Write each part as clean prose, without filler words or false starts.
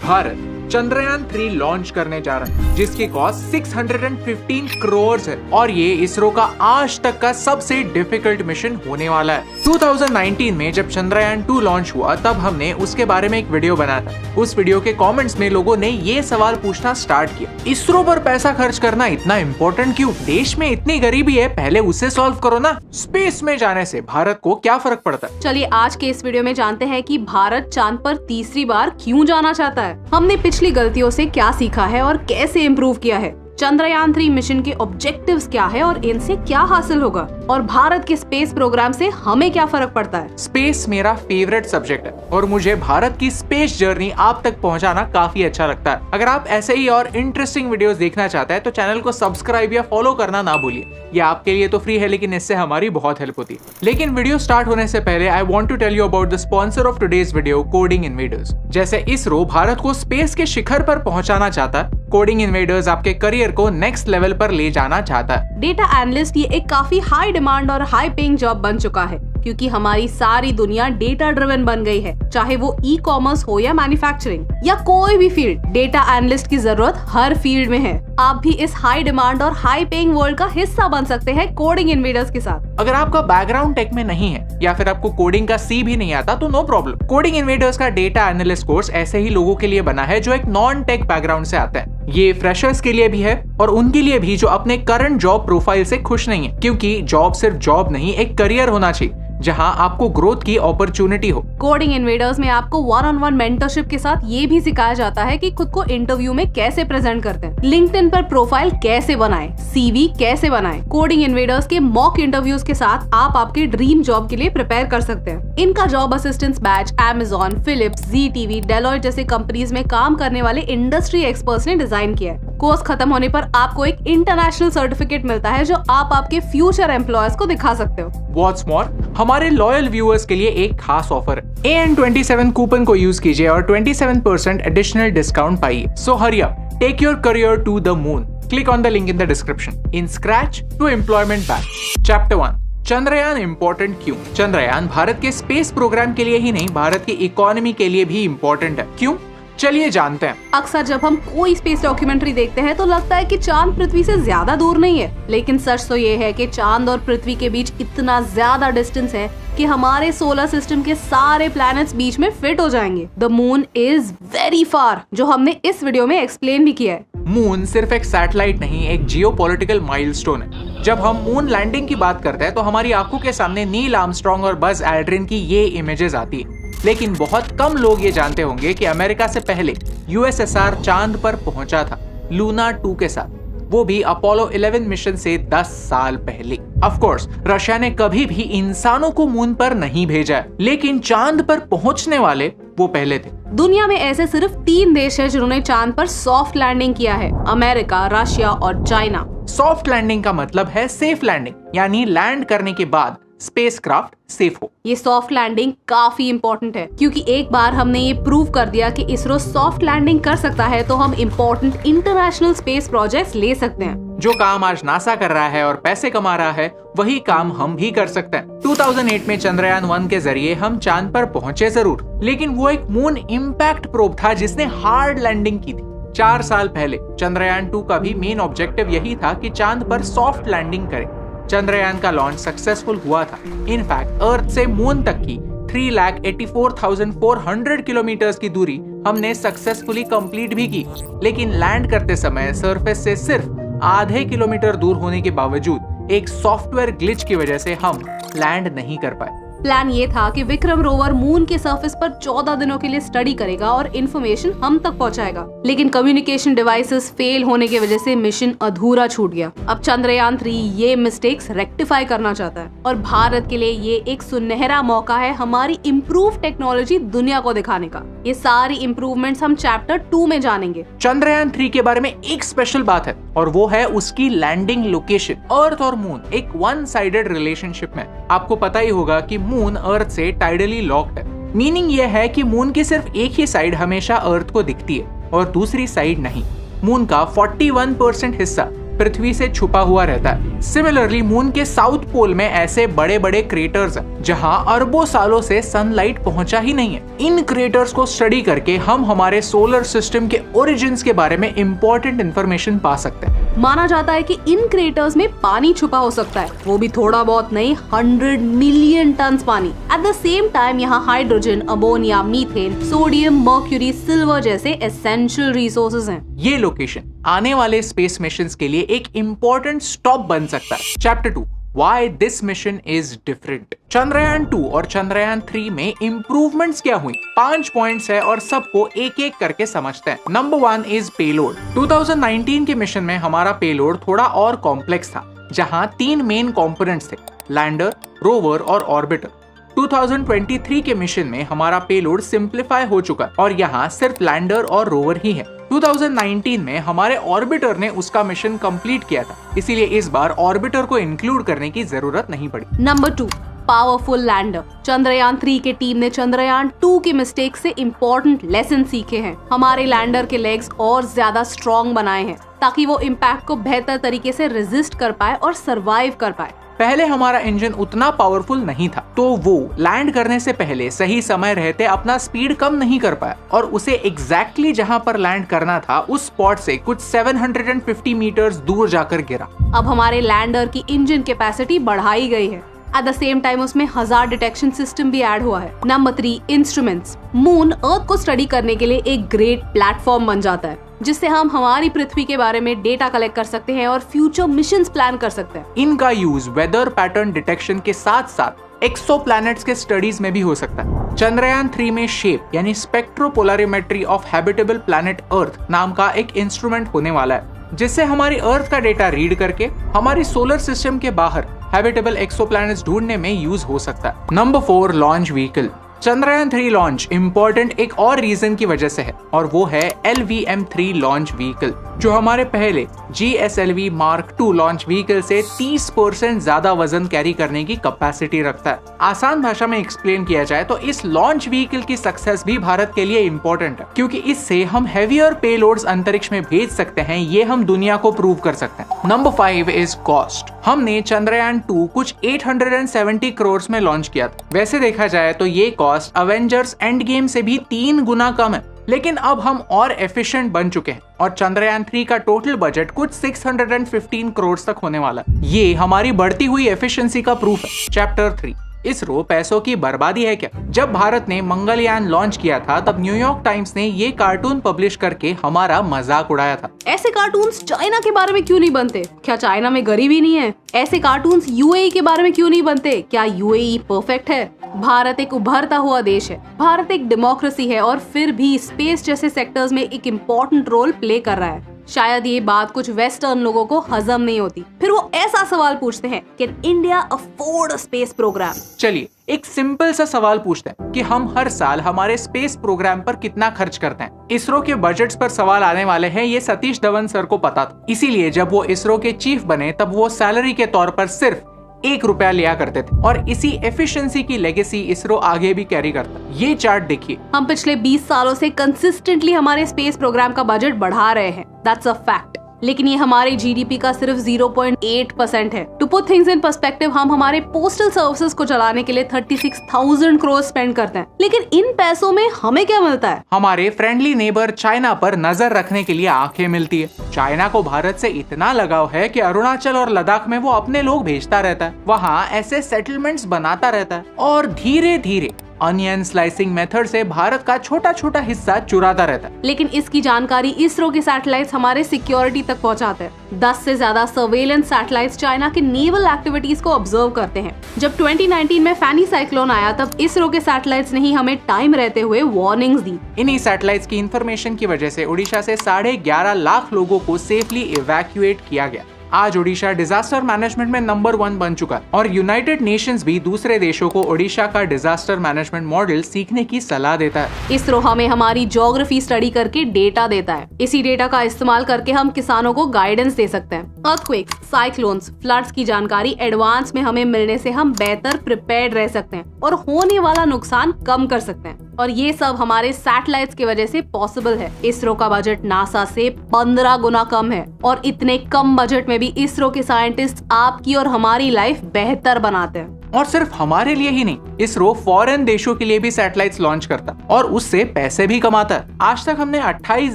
Bharat Chandrayaan 3 launch करने जा रहा है, जिसकी कॉस्ट 615 करोड़ है और ये इसरो का आज तक का सबसे डिफिकल्ट मिशन होने वाला है। 2019 में जब चंद्रयान 2 लॉन्च हुआ तब हमने उसके बारे में एक वीडियो बनाया था। उस वीडियो के कमेंट्स में लोगों ने ये सवाल पूछना स्टार्ट किया, इसरो पर पैसा खर्च करना इतना इम्पोर्टेंट क्यों? देश में इतनी गरीबी है, पहले उसे सॉल्व करो ना। स्पेस में जाने से भारत को क्या फर्क पड़ता है? चलिए आज के इस वीडियो में जानते हैं कि भारत चांद पर तीसरी बार क्यों जाना चाहता है, हमने पिछली गलतियों से क्या सीखा है और कैसे इम्प्रूव किया है, चंद्रयान 3 मिशन के ऑब्जेक्टिव्स क्या है और इनसे क्या हासिल होगा, और भारत के स्पेस प्रोग्राम से हमें क्या फर्क पड़ता है। स्पेस मेरा फेवरेट सब्जेक्ट है और मुझे भारत की स्पेस जर्नी आप तक पहुंचाना काफी अच्छा लगता है। अगर आप ऐसे ही और इंटरेस्टिंग वीडियोस देखना चाहते हैं तो चैनल को सब्सक्राइब या फॉलो करना ना भूलिए। ये आपके लिए तो फ्री है, लेकिन इससे हमारी बहुत हेल्प होती है। लेकिन वीडियो स्टार्ट होने से पहले I want to tell you about the sponsor of today's video, Coding Invaders. जैसे इसरो भारत को स्पेस के शिखर पर पहुंचाना चाहता है, कोडिंग इन्वेडर्स आपके करियर को नेक्स्ट लेवल पर ले जाना चाहता है। डेटा एनालिस्ट ये एक काफी हाई डिमांड और हाई पेइंग जॉब बन चुका है, क्योंकि हमारी सारी दुनिया डेटा ड्रिवन बन गई है। चाहे वो ई कॉमर्स हो या मैन्युफैक्चरिंग या कोई भी फील्ड, डेटा एनालिस्ट की जरूरत हर फील्ड में है। आप भी इस हाई डिमांड और हाई पेइंग वर्ल्ड का हिस्सा बन सकते हैं कोडिंग इन्वेडर्स के साथ। अगर आपका बैकग्राउंड टेक में नहीं है या फिर आपको कोडिंग का सी भी नहीं आता तो नो प्रॉब्लम। कोडिंग इन्वेडर्स का डेटा एनालिस्ट कोर्स ऐसे ही लोगों के लिए बना है जो एक नॉन टेक बैकग्राउंड से आते हैं। ये फ्रेशर्स के लिए भी है और उनके लिए भी जो अपने करंट जॉब प्रोफाइल से खुश नहीं है, क्योंकि जॉब सिर्फ जॉब नहीं, एक करियर होना चाहिए जहां आपको ग्रोथ की अपॉर्चुनिटी हो। कोडिंग इन्वेडर्स में आपको वन-ऑन-वन मेंटरशिप के साथ ये भी सिखाया जाता है कि खुद को इंटरव्यू में कैसे प्रेजेंट करते हैं, लिंक्डइन पर प्रोफाइल कैसे बनाएं, सीवी कैसे बनाएं। कोडिंग इन्वेडर्स के मॉक इंटरव्यूज के साथ आप आपके ड्रीम जॉब के लिए प्रिपेयर कर सकते हैं। इनका job assistance batch Amazon, Philips, ZTV, Deloitte जैसे कंपनीज में काम करने वाले इंडस्ट्री एक्सपर्ट्स ने डिजाइन किया है। कोर्स खत्म होने पर आपको एक इंटरनेशनल सर्टिफिकेट मिलता है जो आप आपके फ्यूचर एम्प्लॉयर्स को दिखा सकते हो। What's more, हमारे लॉयल व्यूअर्स के लिए एक खास ऑफर है। AN27 कूपन को यूज कीजिए और 27% एडिशनल डिस्काउंट पाइए। So hurry up, take your career to the moon. Click on the link in the description. In Scratch to Employment Batch. Chapter 1. Chandrayaan important क्यों? चंद्रयान भारत के स्पेस प्रोग्राम के लिए ही नहीं, भारत की इकोनॉमी के लिए भी इम्पोर्टेंट है। क्यों? चलिए जानते हैं। अक्सर जब हम कोई स्पेस डॉक्यूमेंट्री देखते हैं तो लगता है कि चांद पृथ्वी से ज्यादा दूर नहीं है, लेकिन सच तो ये है कि चांद और पृथ्वी के बीच इतना ज्यादा डिस्टेंस है कि हमारे सोलर सिस्टम के सारे प्लैनेट्स बीच में फिट हो जाएंगे। The moon is very far, जो हमने इस वीडियो में एक्सप्लेन भी किया है। मून सिर्फ एक सैटेलाइट नहीं, एक जियोपॉलिटिकल माइलस्टोन है। जब हम मून लैंडिंग की बात करते हैं तो हमारी आंखों के सामने नील आर्मस्ट्रांग और बज एल्ड्रिन की ये इमेजेस आती है, लेकिन बहुत कम लोग ये जानते होंगे कि अमेरिका से पहले USSR चांद पर पहुंचा था, लूना 2 के साथ, वो भी अपोलो 11 मिशन से 10 साल पहले। ऑफ कोर्स रशिया ने कभी भी इंसानों को मून पर नहीं भेजा है, लेकिन चांद पर पहुंचने वाले वो पहले थे। दुनिया में ऐसे सिर्फ 3 देश हैं जिन्होंने चांद पर सॉफ्ट लैंडिंग किया है, अमेरिका, रशिया और चाइना। सॉफ्ट लैंडिंग का मतलब है सेफ लैंडिंग, यानी लैंड करने के बाद स्पेसक्राफ्ट सेफ हो। ये सॉफ्ट लैंडिंग काफी इम्पोर्टेंट है, क्योंकि एक बार हमने ये प्रूव कर दिया कि इसरो सॉफ्ट लैंडिंग कर सकता है तो हम इम्पोर्टेंट इंटरनेशनल स्पेस प्रोजेक्ट्स ले सकते हैं। जो काम आज नासा कर रहा है और पैसे कमा रहा है, वही काम हम भी कर सकते हैं। 2008 में चंद्रयान 1 के जरिए हम चांद पर पहुंचे जरूर, लेकिन वो एक मून इम्पैक्ट प्रोब था जिसने हार्ड लैंडिंग की थी। 4 साल पहले चंद्रयान 2 का भी मेन ऑब्जेक्टिव यही था कि चांद पर सॉफ्ट लैंडिंग करे। चंद्रयान का लॉन्च सक्सेसफुल हुआ था। इनफैक्ट अर्थ से मून तक की 3,84,400 किलोमीटर की दूरी हमने सक्सेसफुली कंप्लीट भी की, लेकिन लैंड करते समय सरफेस से सिर्फ आधे किलोमीटर दूर होने के बावजूद एक सॉफ्टवेयर ग्लिच की वजह से हम लैंड नहीं कर पाए। प्लान ये था कि विक्रम रोवर मून के सरफेस पर 14 दिनों के लिए स्टडी करेगा और इन्फॉर्मेशन हम तक पहुंचाएगा, लेकिन कम्युनिकेशन डिवाइसेस फेल होने की वजह से मिशन अधूरा छूट गया। अब चंद्रयान 3 ये मिस्टेक्स रेक्टिफाई करना चाहता है और भारत के लिए ये एक सुनहरा मौका है हमारी इम्प्रूव टेक्नोलॉजी दुनिया को दिखाने का। ये सारी इम्प्रूवमेंट्स हम चैप्टर 2 में जानेंगे। चंद्रयान 3 के बारे में एक स्पेशल बात है और वो है उसकी लैंडिंग लोकेशन। अर्थ और मून एक वन साइडेड रिलेशनशिप में। आपको पता ही होगा कि मून अर्थ से टाइडली लॉक्ड है। मीनिंग ये है कि मून की सिर्फ एक ही साइड हमेशा अर्थ को दिखती है और दूसरी साइड नहीं। मून का 41% हिस्सा पृथ्वी से छुपा हुआ रहता है। सिमिलरली मून के साउथ पोल में ऐसे बड़े बड़े क्रेटर्स हैं जहां अरबों सालों से सनलाइट पहुंचा ही नहीं है। इन क्रेटर्स को स्टडी करके हम हमारे सोलर सिस्टम के ओरिजिन्स के बारे में इंपॉर्टेंट इंफॉर्मेशन पा सकते हैं। माना जाता है कि इन क्रेटर्स में पानी छुपा हो सकता है, वो भी थोड़ा बहुत नहीं, 100 मिलियन टन पानी। एट द सेम टाइम यहाँ hydrogen, ammonia, methane, sodium, mercury, silver जैसे एसेंशियल रिसोर्सेज हैं। ये लोकेशन आने वाले स्पेस मिशंस के लिए एक इम्पोर्टेंट स्टॉप बन सकता है। Chapter 2 Why this mission is different। Chandrayaan 2 और चंद्रयान 3 में इम्प्रूवमेंट्स क्या हुई? 5 पॉइंट्स है और सबको एक एक करके समझते हैं। Number 1 is payload. 2019 के मिशन में हमारा पेलोड थोड़ा और कॉम्प्लेक्स था, जहां 3 मेन कंपोनेंट्स थे, लैंडर, रोवर और ऑर्बिटर। 2023 के मिशन में हमारा पेलोड सिंप्लीफाई हो चुका और यहाँ सिर्फ लैंडर और रोवर ही है। 2019 में हमारे ऑर्बिटर ने उसका मिशन कंप्लीट किया था, इसीलिए इस बार ऑर्बिटर को इंक्लूड करने की जरूरत नहीं पड़ी। Number 2 powerful lander. चंद्रयान 3 के टीम ने चंद्रयान 2 के मिस्टेक से इम्पोर्टेंट लेसन सीखे हैं। हमारे लैंडर के लेग्स और ज्यादा स्ट्रॉन्ग बनाए हैं ताकि वो इम्पैक्ट को बेहतर तरीके से रेजिस्ट कर पाए और सरवाइव कर पाए। पहले हमारा इंजन उतना पावरफुल नहीं था, तो वो लैंड करने से पहले सही समय रहते अपना स्पीड कम नहीं कर पाया और उसे एग्जैक्टली जहां पर लैंड करना था उस स्पॉट से कुछ 750 मीटर्स दूर जाकर गिरा। अब हमारे लैंडर की इंजन कैपेसिटी बढ़ाई गई है। एट द सेम टाइम उसमें हज़ार डिटेक्शन सिस्टम भी ऐड हुआ है। Number 3 instruments. मून अर्थ को स्टडी करने के लिए एक ग्रेट प्लेटफॉर्म बन जाता है, जिससे हम हमारी पृथ्वी के बारे में डेटा कलेक्ट कर सकते हैं और फ्यूचर मिशंस प्लान कर सकते हैं। इनका यूज वेदर पैटर्न डिटेक्शन के साथ साथ एक्सोप्लैनेट्स के स्टडीज में भी हो सकता है। चंद्रयान 3 में शेप यानी स्पेक्ट्रोपोलरिमेट्री ऑफ हैबिटेबल प्लैनेट अर्थ नाम का एक इंस्ट्रूमेंट होने वाला है, जिससे हमारी अर्थ का डेटा रीड करके हमारी सोलर सिस्टम के बाहर हैबिटेबल एक्सोप्लैनेट्स ढूंढने में यूज हो सकता है। Number 4 launch vehicle. Chandrayaan 3 launch important एक और रीजन की वजह से है और वो है LVM-3 लॉन्च व्हीकल, जो हमारे पहले GSLV Mark II launch vehicle से 30% ज्यादा वजन कैरी करने की कैपेसिटी रखता है। आसान भाषा में एक्सप्लेन किया जाए तो इस लॉन्च व्हीकल की सक्सेस भी भारत के लिए इम्पोर्टेंट है, क्योंकि इससे हम हेवियर पेलोड्स अंतरिक्ष में भेज सकते हैं। ये हम दुनिया को प्रूव कर सकते हैं। Number 5 is cost. हमने चंद्रयान 2 कुछ 870 करोड़ में लॉन्च किया था। वैसे देखा जाए तो ये कॉस्ट अवेंजर्स एंड गेम से भी 3 गुना कम है, लेकिन अब हम और एफिशिएंट बन चुके हैं और चंद्रयान 3 का टोटल बजट कुछ 615 करोड़ तक होने वाला है। ये हमारी बढ़ती हुई एफिशिएंसी का प्रूफ है। चैप्टर 3 इसरो पैसों की बर्बादी है क्या? जब भारत ने मंगलयान लॉन्च किया था तब न्यूयॉर्क टाइम्स ने ये कार्टून पब्लिश करके हमारा मजाक उड़ाया था। ऐसे कार्टून्स चाइना के बारे में क्यों नहीं बनते? क्या चाइना में गरीबी नहीं है? ऐसे कार्टून्स UAE के बारे में क्यों नहीं बनते? क्या UAE परफेक्ट है? भारत एक उभरता हुआ देश है, भारत एक डेमोक्रेसी है और फिर भी स्पेस जैसे सेक्टर्स में एक इम्पोर्टेंट रोल प्ले कर रहा है। शायद ये बात कुछ वेस्टर्न लोगों को हजम नहीं होती। फिर वो ऐसा सवाल पूछते हैं कि इंडिया अफोर्ड स्पेस प्रोग्राम? चलिए एक सिंपल सा सवाल पूछते हैं कि हम हर साल हमारे स्पेस प्रोग्राम पर कितना खर्च करते हैं। इसरो के बजट्स पर सवाल आने वाले हैं, ये सतीश धवन सर को पता था। इसीलिए जब वो इसरो के चीफ बने तब वो सैलरी के तौर पर सिर्फ 1 रुपया लिया करते थे और इसी एफिशिएंसी की लेगेसी इसरो आगे भी कैरी करता है। ये चार्ट देखिए, हम पिछले 20 सालों से कंसिस्टेंटली हमारे स्पेस प्रोग्राम का बजट बढ़ा रहे हैं। That's a fact. लेकिन ये हमारे GDP का सिर्फ 0.8% है। To put things in perspective, हम हमारे पोस्टल सर्विसेज को चलाने के लिए 36,000 करोड़ स्पेंड करते हैं। लेकिन इन पैसों में हमें क्या मिलता है? हमारे फ्रेंडली नेबर चाइना पर नजर रखने के लिए आंखें मिलती है। चाइना को भारत से इतना लगाव है कि अरुणाचल और लद्दाख में वो अपने लोग भेजता रहता है, वहाँ ऐसे सेटलमेंट्स बनाता रहता है और धीरे धीरे अनियन स्लाइसिंग मेथड से भारत का छोटा छोटा हिस्सा चुराता रहता है। लेकिन इसकी जानकारी इसरो के सैटेलाइट्स हमारे सिक्योरिटी तक पहुंचाते हैं। 10 से ज्यादा सर्वेलेंस सैटेलाइट्स चाइना के नेवल एक्टिविटीज को ऑब्जर्व करते हैं। जब 2019 में फैनी साइक्लोन आया तब इसरो के सैटेलाइट्स ने ही हमें टाइम रहते हुए वार्निंग्स दी। इन्हीं सैटेलाइट्स की इंफॉर्मेशन की वजह से उड़ीसा से 11.5 लाख लोगों को सेफली इवैक्यूएट किया गया। आज ओडिशा डिजास्टर मैनेजमेंट में नंबर 1 बन चुका है और यूनाइटेड नेशंस भी दूसरे देशों को ओडिशा का डिजास्टर मैनेजमेंट मॉडल सीखने की सलाह देता है। इसरो हमें हमारी ज्योग्राफी स्टडी करके डेटा देता है। इसी डेटा का इस्तेमाल करके हम किसानों को गाइडेंस दे सकते हैं। अर्थक्वेक्स, साइक्लोन्स, फ्लड्स की जानकारी एडवांस में हमें मिलने से हम बेहतर प्रिपेयर्ड रह सकते हैं और होने वाला नुकसान कम कर सकते हैं। और ये सब हमारे सैटेलाइट्स की वजह से पॉसिबल है। इसरो का बजट नासा से 15 गुना कम है और इतने कम बजट में भी इसरो के साइंटिस्ट आपकी और हमारी लाइफ बेहतर बनाते हैं। और सिर्फ हमारे लिए ही नहीं, इसरो फॉरेन देशों के लिए भी सैटेलाइट्स लॉन्च करता है और उससे पैसे भी कमाता है। आज तक हमने 28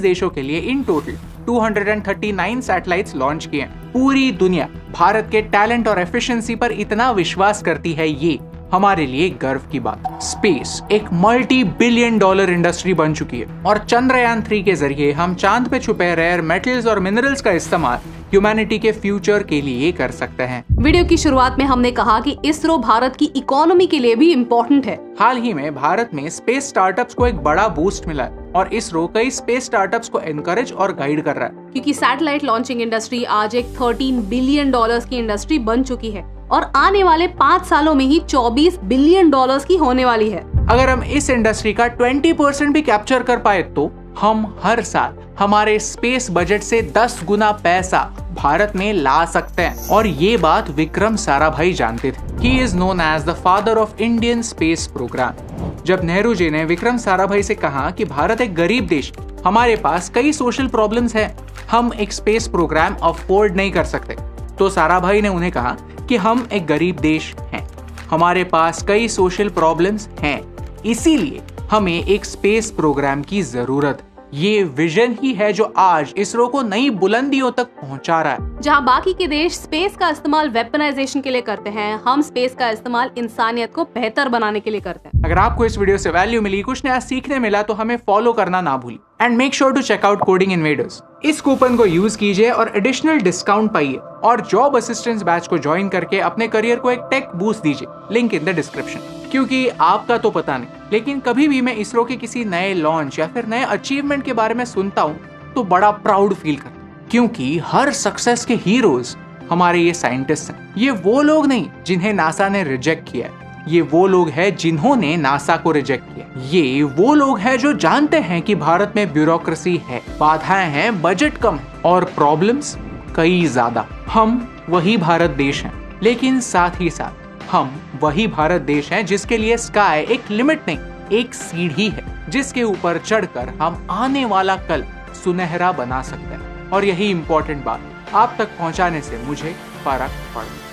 देशों के लिए इन टोटल 239 सैटेलाइट्स लॉन्च किए हैं। पूरी दुनिया भारत के टैलेंट और एफिशिएंसी पर इतना विश्वास करती है, ये हमारे लिए गर्व की बात। स्पेस एक $multi-billion इंडस्ट्री बन चुकी है और चंद्रयान 3 के जरिए हम चांद पे छुपे रेयर मेटल्स और मिनरल्स का इस्तेमाल ह्यूमैनिटी के फ्यूचर के लिए कर सकते हैं। वीडियो की शुरुआत में हमने कहा कि इसरो भारत की इकोनॉमी के लिए भी इम्पोर्टेंट है। हाल ही में भारत में स्पेस स्टार्टअप्स को एक बड़ा बूस्ट मिला है और इसरो कई स्पेस स्टार्टअप्स को एनकरेज और गाइड कर रहा है। क्योंकि सैटेलाइट लॉन्चिंग इंडस्ट्री आज एक $13 बिलियन की इंडस्ट्री बन चुकी है और आने वाले 5 सालों में ही $24 बिलियन की होने वाली है। अगर हम इस इंडस्ट्री का 20% भी कैप्चर कर पाए तो हम हर साल हमारे स्पेस बजट से 10 गुना पैसा भारत में ला सकते हैं। और ये बात विक्रम साराभाई जानते थे। He is known as the father of Indian space programme. जब नेहरू जी ने विक्रम साराभाई से कहा कि भारत एक गरीब देश, हमारे पास कई सोशल प्रॉब्लम्स हैं, हम एक स्पेस प्रोग्राम अफोर्ड नहीं कर सकते, तो साराभाई ने उन्हें कहा कि हम एक गरीब देश हैं, हमारे पास कई सोशल प्रॉब्लम्स हैं, इसीलिए हमें एक स्पेस प्रोग्राम की जरूरत। ये विजन ही है जो आज इसरो को नई बुलंदियों तक पहुंचा रहा है। जहां बाकी के देश स्पेस का इस्तेमाल वेपनाइजेशन के लिए करते हैं, हम स्पेस का इस्तेमाल इंसानियत को बेहतर बनाने के लिए करते हैं। अगर आपको इस वीडियो से वैल्यू मिली, कुछ नया सीखने मिला, तो हमें फॉलो करना ना भूलिए and make sure to check out Coding Invaders. इस कूपन को यूज कीजिए और एडिशनल डिस्काउंट पाइए और जॉब असिस्टेंस बैच को ज्वाइन करके अपने करियर को एक टेक बूस्ट दीजिए। Link in the description. क्योंकि आपका तो पता नहीं, लेकिन कभी भी मैं इसरो के किसी नए लॉन्च या फिर नए अचीवमेंट के बारे में सुनता हूँ तो बड़ा प्राउड फील करता हूँ, क्योंकि हर सक्सेस के हीरोज हमारे ये साइंटिस्ट हैं। ये वो लोग नहीं जिन्हें नासा ने रिजेक्ट किया है, ये वो लोग हैं जिन्होंने नासा को रिजेक्ट किया। ये वो लोग हैं जो जानते हैं कि भारत में ब्यूरोक्रेसी है, बाधाएं हैं, बजट कम है और प्रॉब्लम्स कई ज्यादा। हम वही भारत देश हैं, लेकिन साथ ही साथ हम वही भारत देश हैं जिसके लिए स्काई एक लिमिट नहीं, एक सीढ़ी है, जिसके ऊपर चढ़कर हम आने वाला कल सुनहरा बना सकते हैं। और यही इंपॉर्टेंट बात आप तक पहुंचाने से मुझे फर्क पड़ता।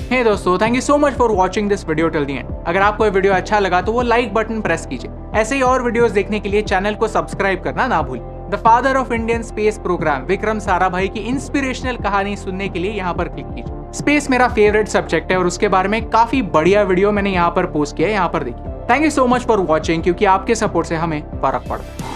हे दोस्तों, thank you so much for watching this video till the end. अगर आपको ये वीडियो अच्छा लगा तो वो लाइक बटन प्रेस कीजिए। ऐसे ही और वीडियोस देखने के लिए चैनल को सब्सक्राइब करना ना भूलिए। The father of Indian space programme Vikram Sarabhai की इंस्पिरेशनल कहानी सुनने के लिए यहाँ पर क्लिक कीजिए। स्पेस मेरा फेवरेट सब्जेक्ट है और उसके बारे में काफी बढ़िया वीडियो मैंने यहाँ पर पोस्ट किया है, यहाँ पर देखिए। Thank you so much for watching, क्योंकि आपके सपोर्ट से हमें फर्क पड़ता है।